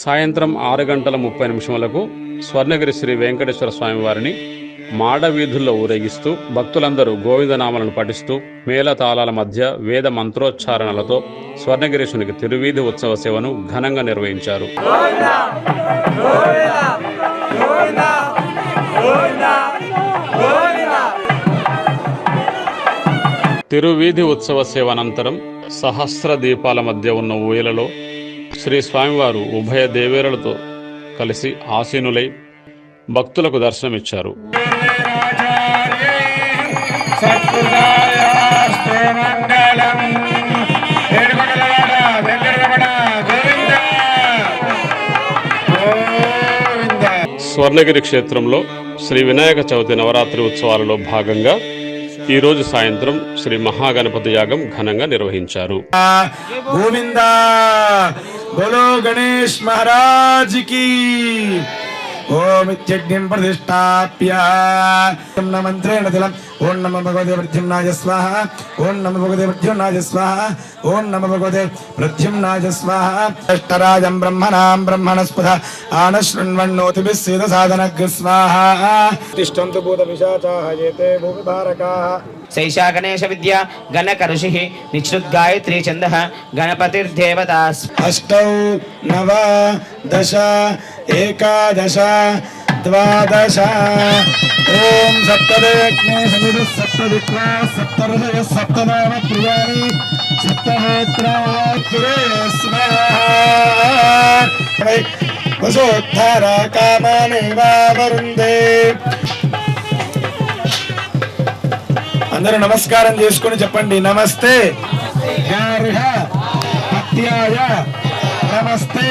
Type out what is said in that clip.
సాయంత్రం 6:30 స్వర్ణగిరి శ్రీ వెంకటేశ్వర స్వామి వారిని మాడవీధుల్లో ఊరేగిస్తూ భక్తులందరూ గోవిందనామాలను పఠిస్తూ మేళతాళాల మధ్య వేద మంత్రోచ్చారణలతో స్వర్ణగిరీశునికి తిరువీధి ఉత్సవ సేవను ఘనంగా నిర్వహించారు. తిరువీధి ఉత్సవ సేవ అనంతరం సహస్ర దీపాల మధ్య ఉన్న ఊయలలో శ్రీ స్వామివారు ఉభయ దేవేరులతో కలిసి ఆసీనులై భక్తులకు దర్శనమిచ్చారు. స్వర్ణగిరి క్షేత్రంలో శ్రీ వినాయక చవితి నవరాత్రి ఉత్సవాలలో భాగంగా ఈరోజు సాయంత్రం శ్రీ మహాగణపతి యాగం ఘనంగా నిర్వహించారు. గోవిందా బోలో గణేష్ మహారాజ్ కి. ఓం ఇత్యగ్నిం ప్రతిష్టాప్య మంత్రేణ తిలం ఓం నమో భగవతే ప్రద్యుమ్నాయ స్వాహ ఓం నమో భగవతే ప్రద్యుమ్నాయ స్వాహ ఓం నమో భగవతే ప్రద్యుమ్నాయ స్వాహ. అష్టరాజం బ్రహ్మణాం బ్రహ్మణస్పద ఆనశృణ్వన్నోతిభిः సేద సాధనగ్ర స్వాహ. తిష్టంతు భూత పిశాచాః ఏతే భూమి భారకాః. సైషా గణేశ విద్యా గణకరుషి నిశ్రుద్గాయత్రీ ఛందః గణపతిర్దేవతా. అష్టౌ నవ దశ ఏకాదశ ద్వాదశ. ఓం సప్తదేగ్నే సమిధః సప్తదిక్వా సప్తహృదయ సప్తనామ ప్రియాణి సప్తహోత్రాత్రే స్వాహా. వసోద్ధార కామానేవావరుందే. అందరూ నమస్కారం చేసుకుని చెప్పండి. నమస్తే గార్హ అత్యాయ నమస్తే